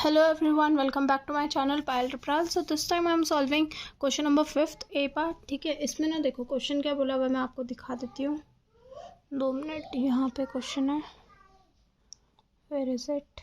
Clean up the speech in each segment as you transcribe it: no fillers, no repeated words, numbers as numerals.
Hello everyone, welcome back to my channel Payal रपराल. So this time I am solving question number 5th A part. ठीक है, इसमें ना देखो question क्या बोला हुआ है, मैं आपको दिखा देती हूँ. 2 मिनट. यहाँ पे क्वेश्चन है. Where is it?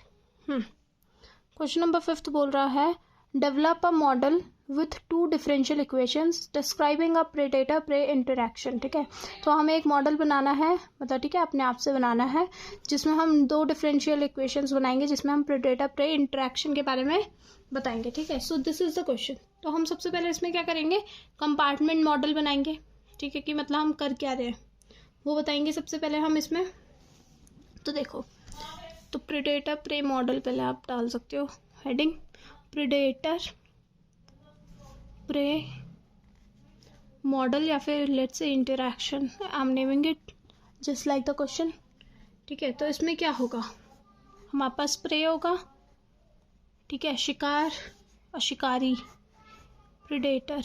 Question number 5th बोल रहा है develop a model with 2 differential equations describing a predator prey interaction. ठीक है, तो हमें एक मॉडल बनाना है, मतलब ठीक है अपने आप से बनाना है, जिसमें हम 2 डिफरेंशियल इक्वेशंस बनाएंगे, जिसमें हम प्रेडेटर प्रे इंटरैक्शन के बारे में बताएंगे. ठीक है, so this is the question. तो हम सबसे पहले इसमें क्या करेंगे, कंपार्टमेंट मॉडल बनाएंगे. ठीक है, कि मतलब हम कर क्या रहे हैं वो बताएंगे सबसे पहले हम इसमें. तो देखो, तो प्रेडेटर प्रे मॉडल पहले आप डाल सकते हो हेडिंग प्रेडेटर प्रे मॉडल, या फिर let's say interaction. I am naming it just like the question. ठीक है, तो इसमें क्या होगा, हमारे पास प्रे होगा. ठीक है, शिकार और शिकारी, प्रेडेटर,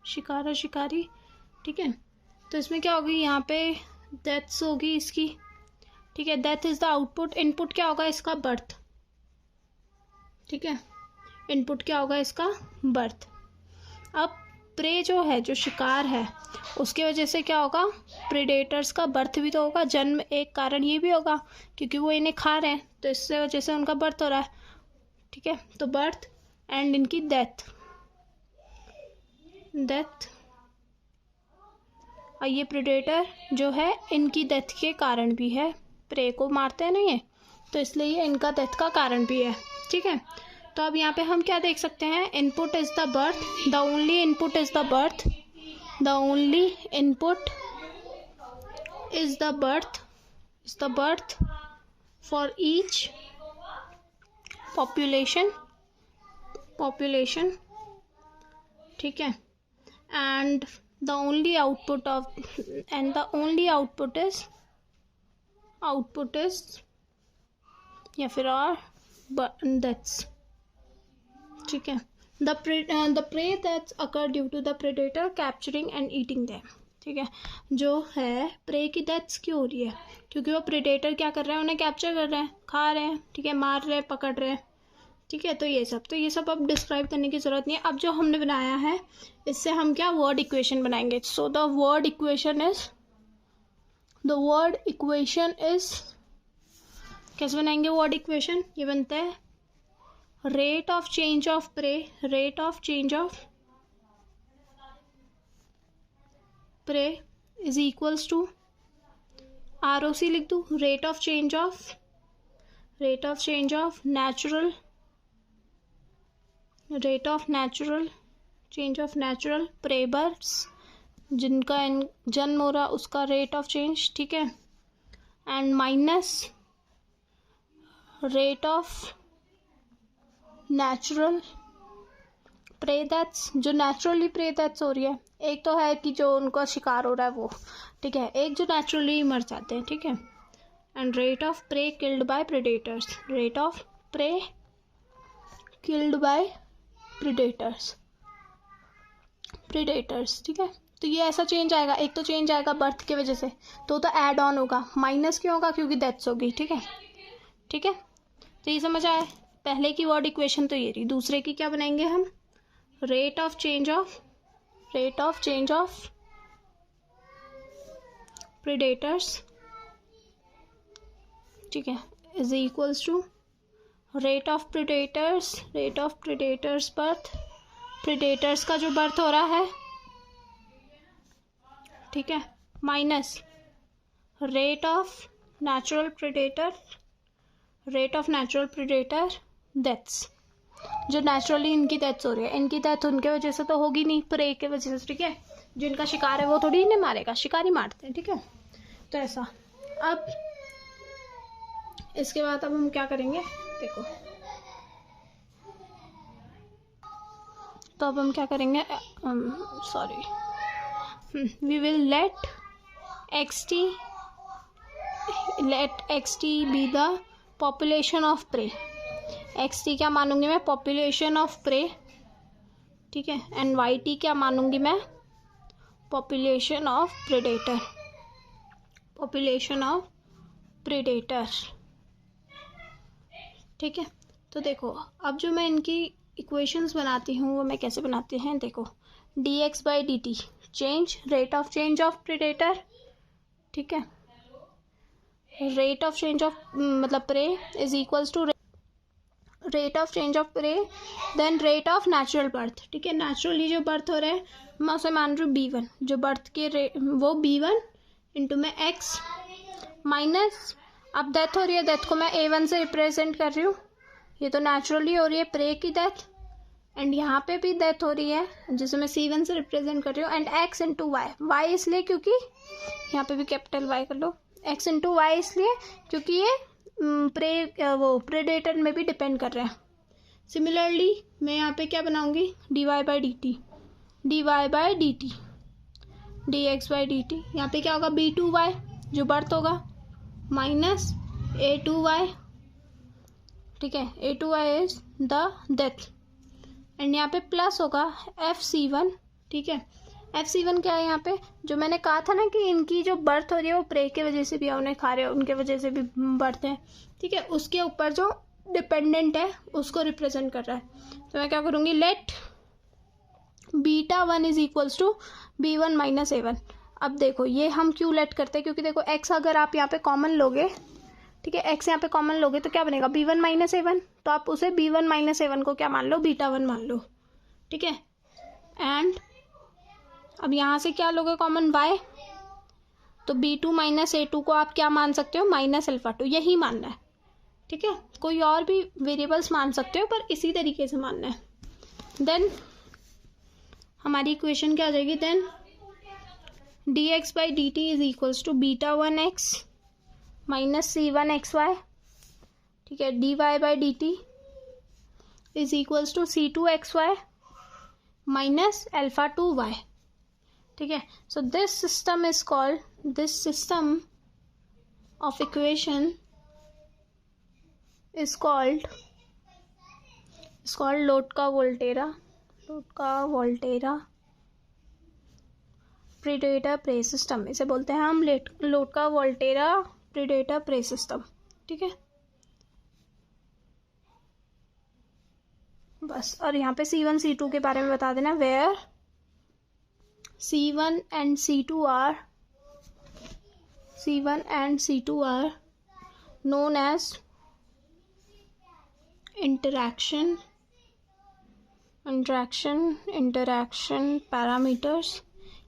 शिकार और शिकारी. ठीक है, तो इसमें क्या होगी, यहाँ पे डेथ्स होगी इसकी. ठीक है, death is the output. Input क्या होगा इसका, बर्थ. ठीक है, इनपुट क्या होगा इसका, बर्थ. अब प्रे जो है, जो शिकार है, उसके वजह से क्या होगा, प्रेडेटर्स का बर्थ भी तो होगा. जन्म एक कारण ये भी होगा क्योंकि वो इन्हें खा रहे हैं, तो इससे वजह से उनका बर्थ हो रहा है. ठीक है, तो बर्थ एंड इनकी डेथ. और ये प्रेडेटर जो है इनकी डेथ के कारण भी है. प्रे को मारते हैं ना ये, तो इसलिए ये इनका डेथ का कारण भी है. ठीक है, तो अब यहाँ पे हम क्या देख सकते हैं, input is the birth, the only input is the birth, the only input is the birth for each population. ठीक है, and the only output is या फिर और डेथ्स. ठीक है, the prey that's occur due to the predator capturing and eating them. ठीक है, जो है प्रे की डेथ्स क्यों हो रही है, क्योंकि वो प्रेडेटर क्या कर रहे हैं, उन्हें कैप्चर कर रहे हैं, खा रहे हैं. ठीक है, मार रहे हैं, पकड़ रहे हैं. ठीक है, तो ये सब अब डिस्क्राइब करने की ज़रूरत नहीं है. अब जो हमने बनाया है इससे हम क्या वर्ड इक्वेशन बनाएंगे. So the word equation is कैसे बनाएंगे वर्ड इक्वेशन, ये बनता है rate of change of prey is equals to ROC लिख दूँ, rate of change of natural prey births, जिनका जन्म हो रहा उसका रेट ऑफ चेंज. ठीक है, and minus rate of natural prey deaths, जो नेचुरली प्रे डेथ्स हो रही है. एक तो है कि जो उनका शिकार हो रहा है वो, ठीक है, एक जो नेचुरली मर जाते हैं. ठीक है, and rate of prey killed by predators, predators. ठीक है, तो ये ऐसा चेंज आएगा. एक तो चेंज आएगा बर्थ की वजह से, तो ऐड ऑन होगा. माइनस क्यों होगा, क्योंकि डेथ्स होगी. ठीक है, तो ये समझ आया. पहले की वर्ड इक्वेशन तो ये रही. दूसरे की क्या बनाएंगे हम, rate of change of predators. ठीक है, is equals to rate of predators birth, predators का जो बर्थ हो रहा है. ठीक है, minus rate of natural predator deaths, जो नेचुरली इनकी डेथ्स हो रही है. इनकी डेथ उनके वजह से तो होगी नहीं, प्रे के वजह से. ठीक है, जो इनका शिकार है वो थोड़ी इन्हें मारेगा, शिकारी मारते हैं. ठीक है, तो ऐसा. अब इसके बाद अब हम क्या करेंगे, देखो, तो अब हम क्या करेंगे, we will let xt be the population of prey. xt क्या मानूंगी मैं, पॉपुलेशन ऑफ प्रे. ठीक है, एंड yt क्या मानूंगी मैं, पॉपुलेशन ऑफ प्रेडेटर. ठीक है, तो देखो अब जो मैं इनकी इक्वेशंस बनाती हूँ वो मैं कैसे बनाती हैं, देखो dx/dt change, rate of change of predator, ठीक है, रेट ऑफ चेंज ऑफ मतलब prey is equals to rate of change of prey then rate of natural birth, ठीक है, नेचुरली जो बर्थ हो रहा है मैं उसे मान रही हूँ b1, जो बर्थ के वो b1 इंटू में x माइनस, अब डेथ हो रही है, डेथ को मैं a1 से रिप्रेजेंट कर रही हूँ, ये तो नेचुरली हो रही है प्रे की डेथ, एंड यहाँ पे भी डेथ हो रही है जिसे मैं c1 से रिप्रेजेंट कर रही हूँ, एंड x इंटू वाई इसलिए क्योंकि यहाँ पे भी कैपिटल y कर लो, x इंटू वाई इसलिए क्योंकि ये प्रेडेटर में भी डिपेंड कर रहे हैं। सिमिलरली मैं यहाँ पे क्या बनाऊंगी, dy/dt dx/dt, यहाँ पे क्या होगा b2y जो बर्थ होगा माइनस a2y, ठीक है, a2y is the death, and यहाँ पे प्लस होगा fc1, ठीक है, fc1 क्या है यहाँ पे, जो मैंने कहा था ना कि इनकी जो बर्थ हो रही है वो प्रे की वजह से भी है, उन्हें खा रहे हो उनके वजह से भी बर्थ है, ठीक है, उसके ऊपर जो डिपेंडेंट है उसको रिप्रेजेंट कर रहा है, तो मैं क्या करूँगी, let β1 is equals to b1 minus a1। अब देखो ये हम क्यों लेट करते हैं, क्योंकि देखो x अगर आप यहाँ पे कॉमन लोगे, ठीक है, x यहाँ पे कॉमन लोगे तो क्या बनेगा b1 माइनस a1, तो आप उसे b1 माइनस a1 को क्या मान लो, β1 मान लो, ठीक है, एंड अब यहाँ से क्या लोगे कॉमन y, तो b2 माइनस a2 को आप क्या मान सकते हो, माइनस α2, यही मानना है, ठीक है, कोई और भी वेरिएबल्स मान सकते हो पर इसी तरीके से मानना है। देन हमारी इक्वेशन क्या आ जाएगी, then dx/dt is equals to β1x minus c1xy, ठीक है, dy/dt is equals to c2xy minus α2y, ठीक है, so this system is called, this system of equation is called Lotka Volterra predator prey system, इसे बोलते हैं हम लोटका-वोल्टेरा प्रेडेटर प्रे सिस्टम, ठीक है, बस। और यहाँ पे C1 C2 के बारे में बता देना, where C1 and C2 are known as interaction parameters,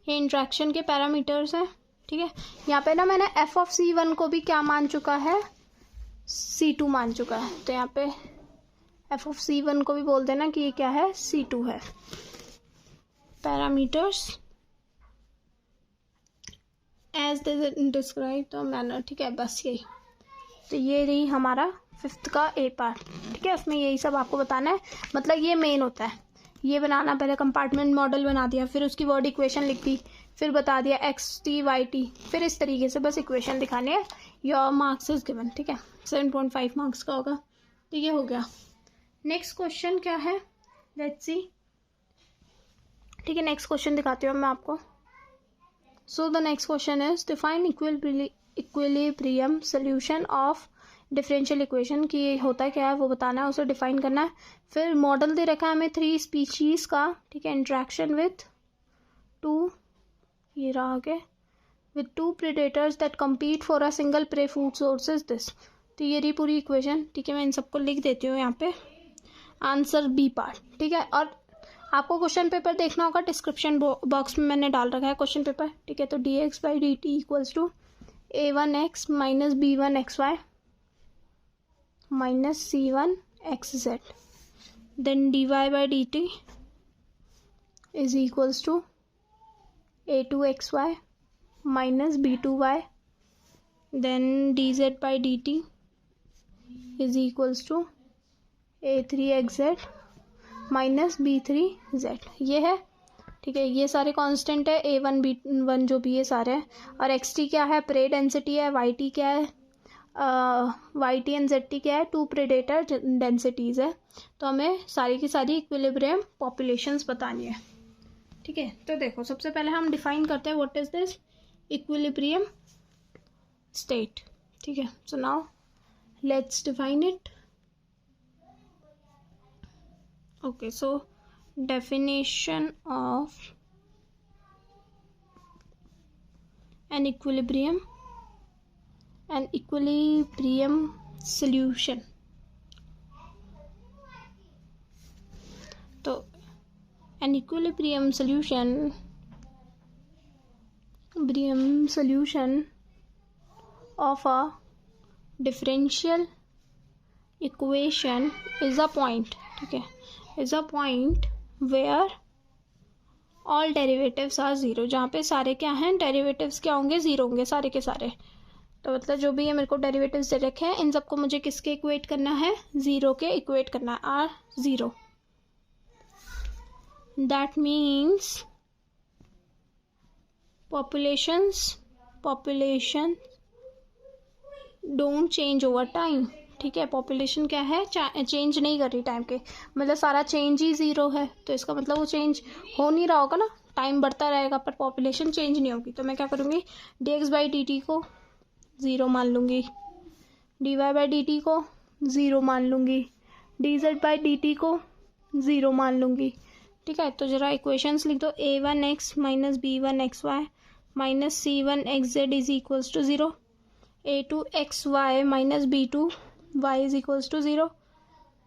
ये इंटरेक्शन के पैरामीटर्स हैं, ठीक है, यहाँ पे ना मैंने f ऑफ C1 को भी क्या मान चुका है, C2 मान चुका है, तो यहाँ पे f ऑफ C1 को भी बोल देना कि ये क्या है, C2 है, parameters as describe the manner, ठीक है, बस यही, तो ये रही हमारा 5th का ए पार्ट, ठीक है, उसमें यही सब आपको बताना है, मतलब ये मेन होता है, ये बनाना, पहले कंपार्टमेंट मॉडल बना दिया, फिर उसकी वर्ड इक्वेशन लिख दी, फिर बता दिया xt yt, फिर इस तरीके से बस इक्वेशन दिखाने है, योर मार्क्स इज गिवन, ठीक है, 7.5 मार्क्स का होगा, तो ये हो गया। नेक्स्ट क्वेश्चन क्या है, लेट्स सी, ठीक है, नेक्स्ट क्वेश्चन दिखाती हूँ मैं आपको। So the next question is define equilibrium solution of differential equation, की ये होता क्या है वो बताना है, उसे डिफाइन करना है, फिर मॉडल दे रखा है हमें 3 स्पीशीज का, ठीक है, इंट्रैक्शन विथ 2, ये रहा आगे, with 2 predators that compete for a single prey food source is this, तो ये रही पूरी इक्वेशन, ठीक है, मैं इन सबको लिख देती हूँ यहाँ पे, आंसर बी पार्ट, ठीक है, और आपको क्वेश्चन पेपर देखना होगा, डिस्क्रिप्शन बॉक्स में मैंने डाल रखा है क्वेश्चन पेपर, ठीक है, तो dx/dt equals to a1x minus b1xy minus c1xz, then dy/dt is equals to a2xy minus b2y, then dz/dt is equals to a3xz minus b3z, ये है, ठीक है, ये सारे कांस्टेंट है, a1 b1 जो भी ये सारे हैं, और xt क्या है, प्रे डेंसिटी है, yt क्या है, yt एंड zt क्या है, 2 प्रेडेटर डेंसिटीज है, तो हमें सारी की सारी इक्विलिब्रियम पॉपुलेशंस बतानी है, ठीक है, तो देखो सबसे पहले हम डिफाइन करते हैं what is this equilibrium state, ठीक है, so now let's define it. Okay, so definition of an equilibrium solution. तो an equilibrium solution of a differential equation is a point, ठीक है, is a point where all derivatives are zero, जहाँ पे सारे क्या हैं, डेरिवेटिव्स क्या होंगे, जीरो होंगे सारे के सारे। तो मतलब जो भी है मेरे को डेरिवेटिव्स दे रखे हैं इन सबको मुझे किसके इक्वेट करना है, जीरो के इक्वेट करना है, are zero. That means population don't change over time, ठीक है। पॉपुलेशन क्या है, चेंज नहीं कर रही टाइम के, मतलब सारा चेंज ही जीरो है, तो इसका मतलब वो चेंज हो नहीं रहा होगा ना, टाइम बढ़ता रहेगा पर पॉपुलेशन चेंज नहीं होगी। तो मैं क्या करूँगी, dx बाई dt को ज़ीरो मान लूँगी, dy बाई dt को ज़ीरो मान लूँगी, dz बाई dt को ज़ीरो मान लूँगी, ठीक है। तो ज़रा इक्वेशंस लिख दो, a1x minus b1xy minus c1xz is equals to zero, a2xy minus b2y is equals to zero,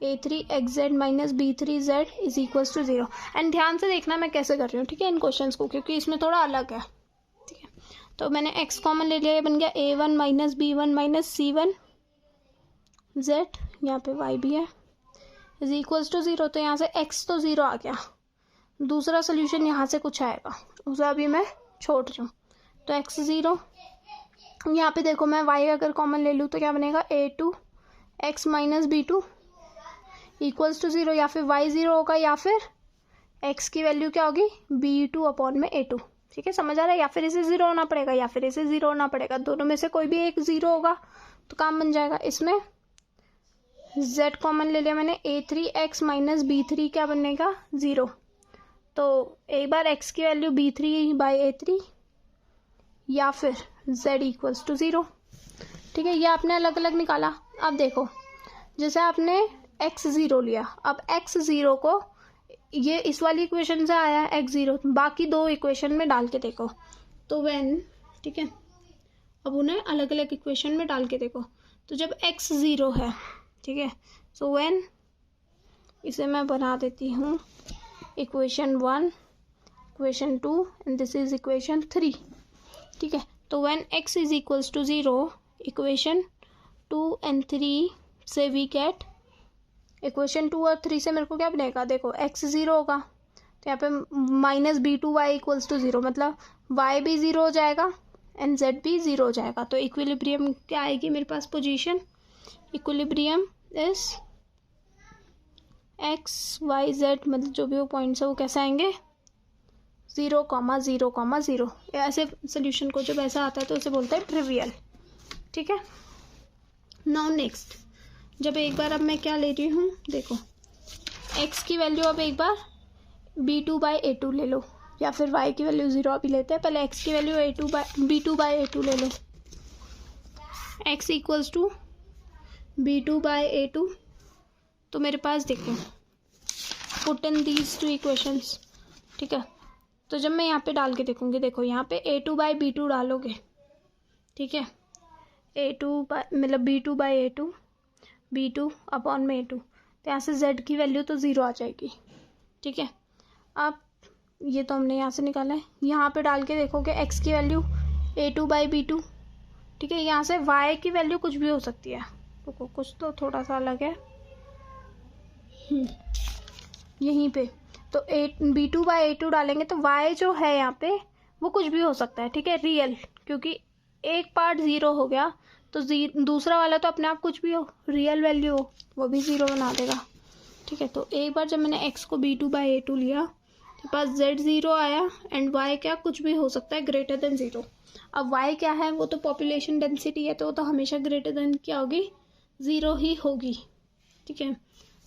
a3xz minus b3z is equals to zero. And ध्यान से देखना मैं कैसे कर रही हूँ, ठीक है, इन क्वेश्चंस को, क्योंकि इसमें थोड़ा अलग है, ठीक है। तो मैंने x कॉमन ले लिया, ये बन गया a1 minus b1 minus c1z, यहाँ पे y भी है, इज इक्वल्स टू ज़ीरो। तो यहाँ से x तो ज़ीरो आ गया, दूसरा सोल्यूशन यहाँ से कुछ आएगा, उसे अभी मैं छोड़ रही हूँ। तो x ज़ीरो, यहाँ पे देखो मैं y अगर कॉमन ले लूँ तो क्या बनेगा, a2x minus b2 equals to zero, या फिर y ज़ीरो होगा या फिर x की वैल्यू क्या होगी, b2 अपॉन में a2, ठीक है, समझ आ रहा है। या फिर इसे ज़ीरो होना पड़ेगा या फिर इसे ज़ीरो होना पड़ेगा, दोनों में से कोई भी एक ज़ीरो होगा तो काम बन जाएगा। इसमें z कॉमन ले लिया मैंने, a3x माइनस b3 क्या बनेगा, ज़ीरो। तो एक बार x की वैल्यू b3 बाई a3 या फिर z इक्वल्स टू ज़ीरो, ठीक है। ये आपने अलग अलग निकाला। अब देखो, जैसे आपने x ज़ीरो लिया, अब x ज़ीरो को ये इस वाली इक्वेशन से आया है x ज़ीरो, बाकी दो इक्वेशन में डाल के देखो, तो व्हेन, ठीक है, अब उन्हें अलग अलग इक्वेशन में डाल के देखो। तो जब x ज़ीरो है, ठीक है, सो व्हेन, इसे मैं बना देती हूँ equation 1, equation 2 and this is equation 3, ठीक है। तो when x is equals to zero, equation 2 and 3 से वी गेट, इक्वेशन 2 और 3 से मेरे को क्या बनेगा, देखो x ज़ीरो होगा तो यहाँ पे minus b2y equals to zero, मतलब y भी ज़ीरो हो जाएगा एंड z भी ज़ीरो हो जाएगा। तो इक्विलिब्रियम क्या आएगी मेरे पास position, equilibrium is x y z, मतलब जो भी वो पॉइंट्स है वो कैसे आएंगे, zero comma zero comma zero. ऐसे सोल्यूशन को जब ऐसा आता है तो उसे बोलते हैं ट्रिवियल, ठीक है। नाउ नेक्स्ट, जब एक बार अब मैं क्या ले रही हूँ, देखो x की वैल्यू अब एक बार b2 बाई a2 ले लो, या फिर y की वैल्यू ज़ीरो अभी लेते हैं, पहले x की वैल्यू b2 बाई a2 ले लो, x equals to b2 by a2। तो मेरे पास देखो, put in these two equations, ठीक है। तो जब मैं यहाँ पे डाल के देखूँगी, देखो यहाँ पे a2 बाई b2 डालोगे, ठीक है, a2 मतलब b2 by a2, b2 upon में a2, तो यहाँ से z की वैल्यू तो ज़ीरो आ जाएगी, ठीक है। अब ये तो हमने यहाँ से निकाला है, यहाँ पे डाल के देखोगे x की वैल्यू a2 बाई b2, ठीक है। यहाँ से y की वैल्यू कुछ भी हो सकती है, तो कुछ तो थोड़ा सा अलग है यहीं पे, तो b2 बाई a2 डालेंगे तो y जो है यहाँ पे वो कुछ भी हो सकता है, ठीक है, रियल, क्योंकि एक पार्ट ज़ीरो हो गया तो दूसरा वाला तो अपने आप कुछ भी हो, रियल वैल्यू हो, वो भी ज़ीरो बना देगा, ठीक है। तो एक बार जब मैंने x को b2 बाई a2 लिया तो पास z ज़ीरो आया एंड y क्या कुछ भी हो सकता है ग्रेटर देन ज़ीरो। अब y क्या है, वो तो पॉपुलेशन डेंसिटी है, तो वो तो हमेशा ग्रेटर देन क्या होगी, ज़ीरो ही होगी, ठीक है।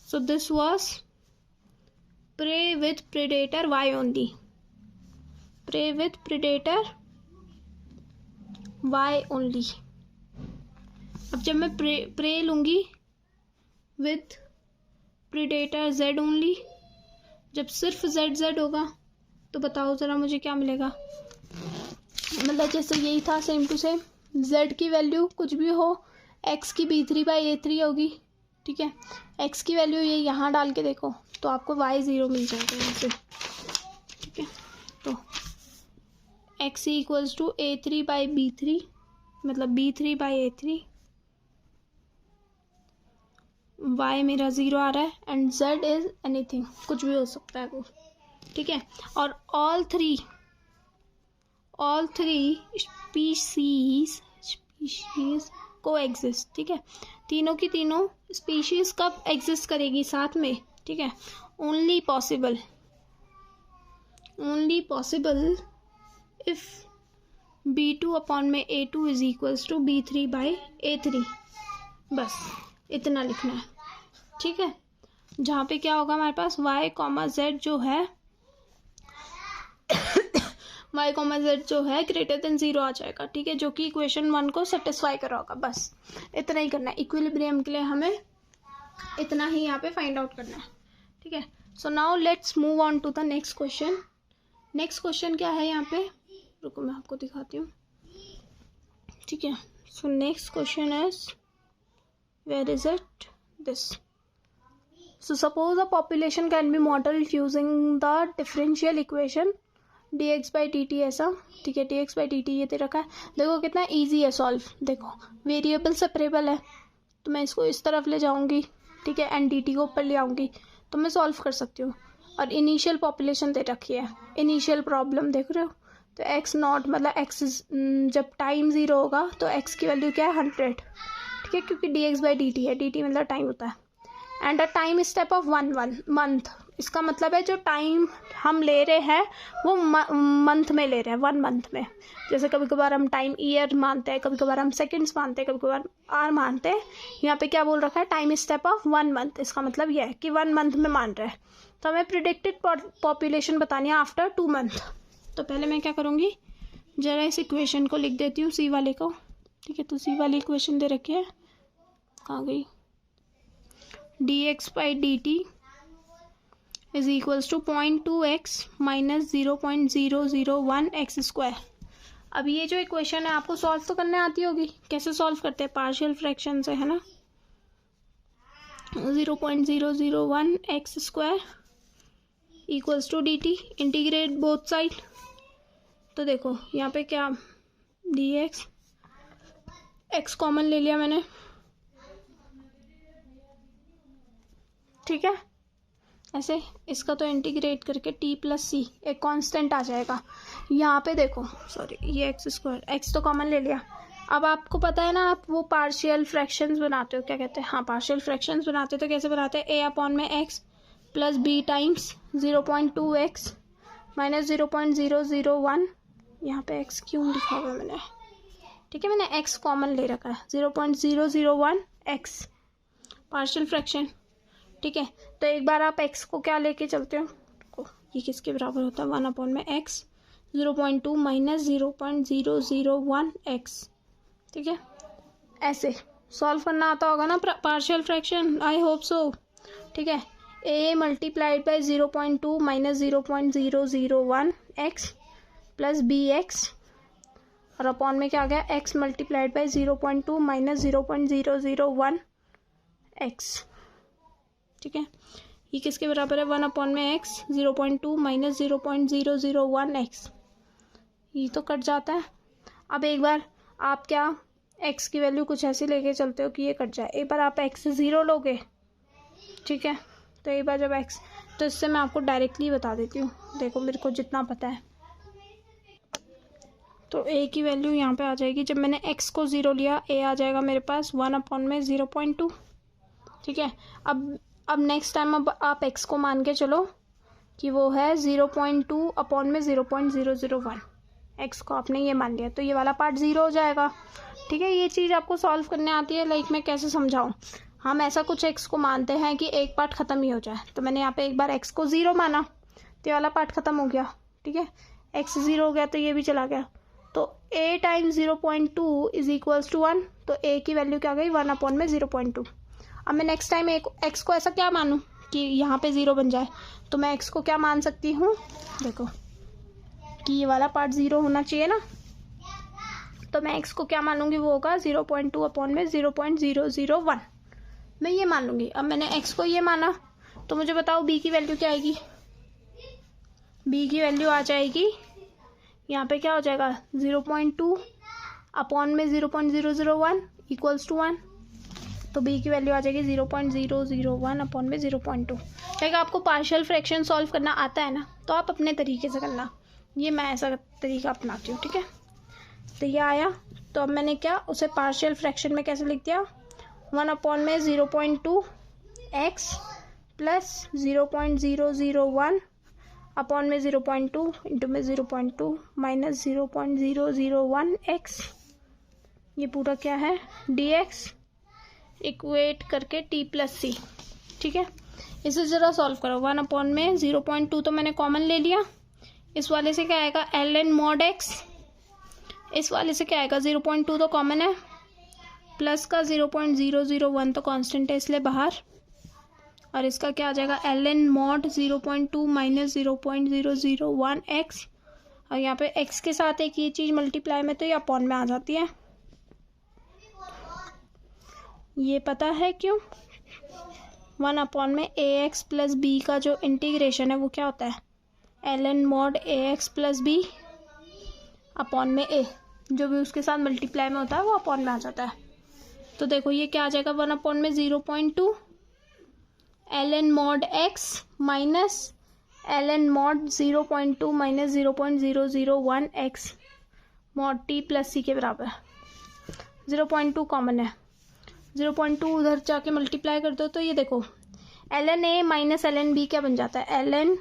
So this was prey with predator y only, prey with predator y only. अब जब मैं प्रे लूँगी विथ प्रेडेटर z ओनली, जब सिर्फ जेड जेड होगा तो बताओ ज़रा मुझे क्या मिलेगा। मतलब जैसे यही था सेम टू सेम, जेड की वैल्यू कुछ भी हो, एक्स की b3/a3 होगी, ठीक है। एक्स की वैल्यू ये यहाँ डाल के देखो तो आपको y0 मिल जाएगा यहाँ से, ठीक है। तो x इक्वल्स टू a3/b3, मतलब b3/a3, y मेरा 0 आ रहा है एंड z इज एनीथिंग, कुछ भी हो सकता है वो, ठीक है। और ऑल थ्री स्पीशीज को एग्जिस्ट, ठीक है। तीनों की तीनों स्पीशीज कब एग्जिस्ट करेगी साथ में, ठीक है। Only possible if b2/a2 is equals to b3/a3, बस इतना लिखना है, ठीक है। जहाँ पे क्या होगा हमारे पास y, z जो है y, z जो है ग्रेटर देन 0 आ जाएगा, ठीक है, जो कि इक्वेशन 1 को सेटिस्फाई कर रहा होगा। बस इतना ही करना है। इक्विलिब्रियम के लिए हमें इतना ही यहाँ पे फाइंड आउट करना है, ठीक है। So now let's move on to the next question. Next question क्या है यहाँ पे, रुको मैं आपको दिखाती हूँ, ठीक है। So next question is, where is it, this. So suppose a population can be modeled using the differential equation dx/dt, ऐसा, ठीक है। dx/dt ये दे रखा है, देखो कितना इजी है सॉल्व। देखो वेरिएबल सेपरेबल है तो मैं इसको इस तरफ ले जाऊंगी, ठीक है, एंड dt को ऊपर ले आऊंगी तो मैं सॉल्व कर सकती हूँ। और इनिशियल पॉपुलेशन दे रखी है, इनिशियल प्रॉब्लम देख रहे हो, तो x0 मतलब x जब टाइम 0 होगा तो x की वैल्यू क्या है 100, ठीक है, क्योंकि dx/dt है, dt मतलब टाइम होता है। And a time step of 1 month, इसका मतलब है जो टाइम हम ले रहे हैं वो मंथ में ले रहे हैं, 1 मंथ में। जैसे कभी कभार हम टाइम ईयर मानते हैं, कभी कभार हम सेकंड्स मानते हैं, कभी कभार आवर मानते हैं। यहाँ पे क्या बोल रखा है, टाइम स्टेप ऑफ 1 मंथ, इसका मतलब यह है कि 1 मंथ में मान रहे हैं। तो हमें प्रिडिक्टेड पॉपुलेशन बतानी है आफ्टर 2 मंथ। तो पहले मैं क्या करूँगी, ज़रा इस इक्वेशन को लिख देती हूँ, सी वाले को, ठीक है। तो सी वाली इक्वेशन दे रखी है, कहाँ गई, dx/dt is equals to 0.2x minus 0.001 x square. अब ये जो इक्वेशन है आपको सॉल्व तो करने आती होगी, कैसे सॉल्व करते हैं, पार्शियल फ्रैक्शन से, है ना। 0.001 x square equals to dt, integrate both side. तो देखो यहाँ पे क्या, dx, x कॉमन ले लिया मैंने, ठीक है। ऐसे इसका तो इंटीग्रेट करके t प्लस सी एक कांस्टेंट आ जाएगा। यहाँ पे देखो, सॉरी, ये एक्स स्क्वायर, एक्स तो कॉमन ले लिया। अब आपको पता है ना, आप वो पार्शियल फ्रैक्शंस बनाते हो, क्या कहते हैं, हाँ पार्शियल फ्रैक्शंस बनाते हो। तो कैसे बनाते हैं, a/x plus b times 0.2x minus 0.001, यहाँ पे x क्यों लिखा हुआ है मैंने, ठीक है, मैंने x कॉमन ले रखा है, 0.001 x पार्शियल फ्रैक्शन, ठीक है। तो एक बार आप x को क्या लेके चलते हो, ये किसके बराबर होता है, 1/x 0.2 माइनस 0.001 x, ठीक है। ऐसे सॉल्व करना आता होगा ना partial fraction, I hope so, ठीक है। a multiplied by 0.2 minus 0.001 x plus bx, और अपॉन में क्या आ गया, x multiplied by 0.2 minus 0.001 x, ठीक है। ये किसके बराबर है, 1/x 0.2 माइनस 0.001 x, ये तो कट जाता है। अब एक बार आप क्या x की वैल्यू कुछ ऐसी लेके चलते हो कि ये कट जाए। एक बार आप x 0 लोगे, ठीक है, तो एक बार जब x, तो इससे मैं आपको डायरेक्टली बता देती हूँ, देखो मेरे को जितना पता है। तो a की वैल्यू यहाँ पे आ जाएगी, जब मैंने x को 0 लिया, a आ जाएगा मेरे पास 1/0.2, ठीक है। अब नेक्स्ट टाइम अब आप x को मान के चलो कि वो है 0.2/0.001, x को आपने ये मान लिया, तो ये वाला पार्ट 0 हो जाएगा, ठीक है। ये चीज़ आपको सॉल्व करने आती है, लाइक मैं कैसे समझाऊँ, हम ऐसा कुछ x को मानते हैं कि एक पार्ट ख़त्म ही हो जाए। तो मैंने यहाँ पे एक बार x को 0 माना तो ये वाला पार्ट ख़त्म हो गया, ठीक है, x 0 हो गया तो ये भी चला गया। तो a times 0.2 is equals to 1, तो a की वैल्यू क्या गई, 1/0.2। अब मैं नेक्स्ट टाइम x को ऐसा क्या मानूँ कि यहाँ पे 0 बन जाए, तो मैं x को क्या मान सकती हूँ, देखो कि ये वाला पार्ट 0 होना चाहिए ना, तो मैं x को क्या मानूंगी, वो होगा 0.2 अपॉन में 0.001, मैं ये मान लूँगी। अब मैंने x को ये माना, तो मुझे बताओ b की वैल्यू क्या आएगी। b की वैल्यू आ जाएगी, यहाँ पे क्या हो जाएगा 0.2 अपॉन में 0.001 इक्वल्स टू 1, तो b की वैल्यू आ जाएगी 0.001 अपॉन में 0.2। क्या आपको पार्शियल फ्रैक्शन सॉल्व करना आता है ना, तो आप अपने तरीके से करना, ये मैं ऐसा तरीका अपनाती हूँ, ठीक है। तो ये आया, तो अब मैंने क्या उसे पार्शियल फ्रैक्शन में कैसे लिख दिया, 1 अपॉन में 0.2 x प्लस 0.001 अपॉन में 0.2 इंटू में 0.2 माइनस 0.001 x, ये पूरा क्या है dx इक्वेट करके t प्लस सी, ठीक है। इसे ज़रा सॉल्व करो। 1 अपॉन में 0.2 तो मैंने कॉमन ले लिया, इस वाले से क्या आएगा ln mod x, इस वाले से क्या आएगा 0.2 तो कॉमन है, प्लस का 0.001 तो कांस्टेंट है इसलिए बाहर, और इसका क्या आ जाएगा ln mod 0.2 माइनस 0.001 x, और यहाँ पे x के साथ एक ये चीज़ मल्टीप्लाई में तो ये अपॉन में आ जाती है, ये पता है क्यों। 1 अपॉन में ax प्लस b का जो इंटीग्रेशन है वो क्या होता है ln mod ax plus b upon में a, जो भी उसके साथ मल्टीप्लाई में होता है वो अपॉन में आ जाता है। तो देखो ये क्या आ जाएगा 1 अपॉन में 0.2 ln mod x minus ln mod 0.2 minus 0.001 x mod t plus c के बराबर। 0.2 कॉमन है, 0.2 उधर जाके मल्टीप्लाई कर दो, तो ये देखो ln a minus ln b क्या बन जाता है ln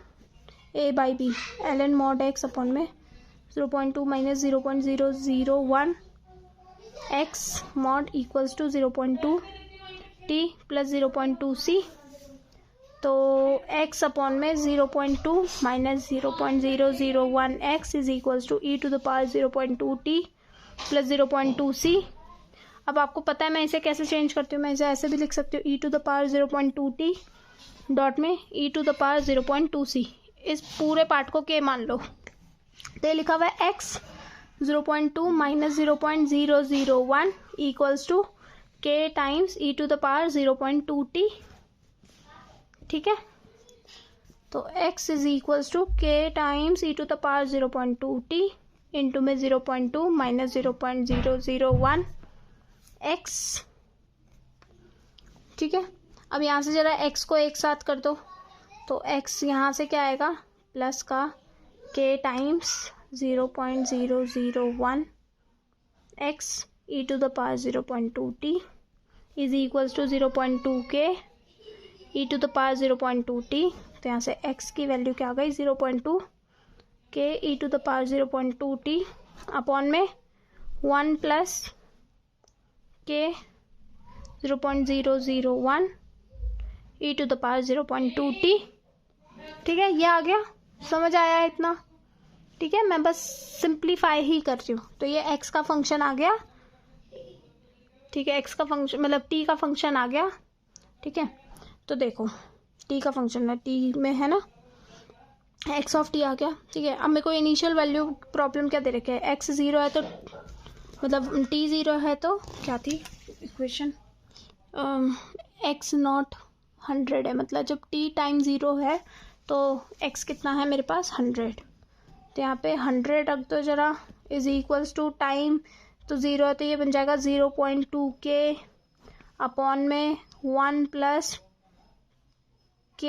a by b, ln mod x upon में 0.2 minus 0.001 x mod equals to 0.2 t plus 0.2 c, तो x अपॉन में 0.2 minus 0.001 x is equals to e to the power 0.2 t plus 0.2 c। अब आपको पता है मैं इसे कैसे चेंज करती हूँ, मैं इसे ऐसे भी लिख सकती हूँ e to the power 0.2 t dot में e to the power 0.2 c, इस पूरे पार्ट को k मान लो, तो ये लिखा हुआ है x 0.2 minus 0.001 equals to k times e to the power 0.2 t, ठीक है। तो x is equals to k times e to the power 0.2 t into में 0.2 माइनस 0.001 x, ठीक है। अब यहाँ से जरा x को एक साथ कर दो, तो x यहाँ से क्या आएगा प्लस का k times 0.001 x e to the power 0.2 t is equals to 0.2 k e to the power 0.2 t, तो यहाँ से x की वैल्यू क्या आ गई 0.2 k e to the power 0.2 t upon में 1 plus k 0.001 e to the power 0.2 t, ठीक है। ये आ गया, समझ आया है इतना, ठीक है। मैं बस सिंप्लीफाई ही कर रही हूँ, तो ये x का फंक्शन आ गया, ठीक है, x का फंक्शन मतलब t का फंक्शन आ गया, ठीक है। तो देखो t का फंक्शन है, t में है ना x ऑफ t आ गया, ठीक है। अब मेरे को इनिशियल वैल्यू प्रॉब्लम क्या दे रखे है, x 0 है तो मतलब t 0 है तो क्या थी इक्वेशन, x नॉट 100 है, मतलब जब t टाइम 0 है तो x कितना है मेरे पास 100, तो यहाँ पे 100 रख दो जरा, इज इक्वल्स टू टाइम तो 0 है तो ये बन जाएगा 0.2 k अपॉन में 1 प्लस k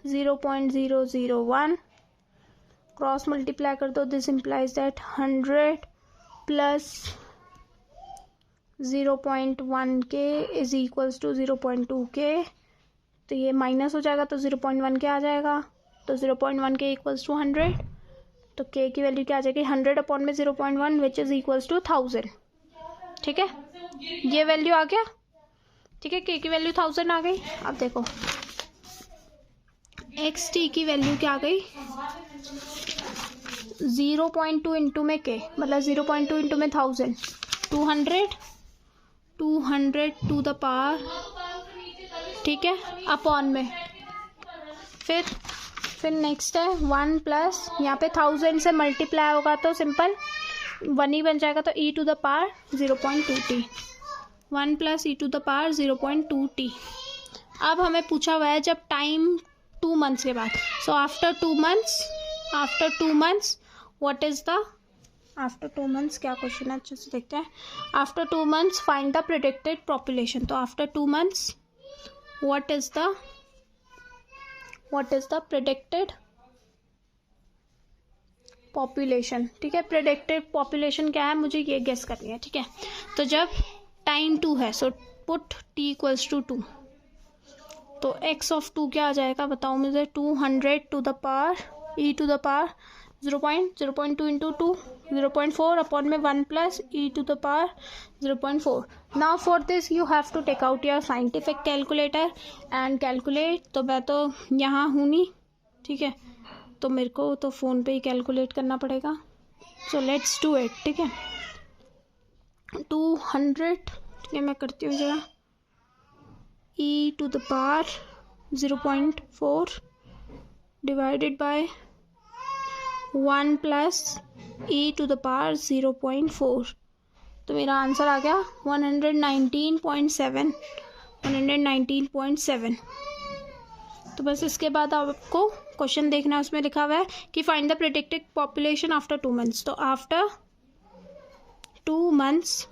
0.001 क्रॉस मल्टीप्लाई कर दो, this implies that 100 plus 0.1 k is equals to 0.2 k, तो ये माइनस हो जाएगा तो 0.1 k आ जाएगा, तो 0.1 k इक्वल्स टू 100, तो k की वैल्यू क्या आ जाएगी 100 अपॉन में 0.1 विच इज इक्वल्स टू 1000, ठीक है। ये वैल्यू आ गया, ठीक है, k की वैल्यू 1000 आ गई। अब देखो एक्स टी की वैल्यू क्या आ गई 0.2 इंटू में k मतलब 0.2 इंटू में 1000 200 टू द पावर, ठीक है, अपॉन में फिर नेक्स्ट है 1 प्लस, यहाँ पे 1000 से मल्टीप्लाई होगा तो सिंपल 1 ही बन जाएगा, तो e to the power 0.2t, 1 plus e to the power 0.2t। अब हमें पूछा हुआ है जब टाइम 2 मंथ्स के बाद, so after 2 months what is the, after 2 months क्या क्वेश्चन है अच्छे से देखते हैं। After 2 months find the predicted population, तो after 2 months what is the predicted population. ठीक है, प्रेडिक्टेड पॉपुलेशन क्या है मुझे ये गेस करनी है। ठीक है, तो जब टाइम 2 है so put t equals to 2, तो x ऑफ 2 क्या आ जाएगा बताओ मुझे, 200 to the power e to the power 0.2 into 2 0.4 upon में 1 plus e to the power 0.4। Now for this you have to take out your scientific calculator and calculate. तो मैं तो यहाँ हूँ नहीं, ठीक है, तो मेरे को तो फ़ोन पे ही कैलकुलेट करना पड़ेगा। So let's do it. ठीक है, 200, ठीक है मैं करती हूँ जरा, e to the power 0.4 divided by 1 plus e to the power 0.4, तो मेरा आंसर आ गया 119.7। तो बस इसके बाद आपको क्वेश्चन देखना है, उसमें लिखा हुआ है कि find the predicted population after 2 months. तो after 2 months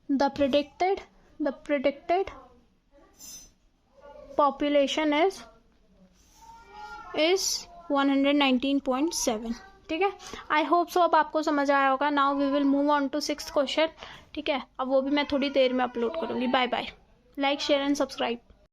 the predicted population is 119.7। ठीक है, आई होप सो अब आपको समझ आया होगा। Now we will move on to 6th question. ठीक है, अब वो भी मैं थोड़ी देर में अपलोड करूँगी। Bye bye, like share and subscribe.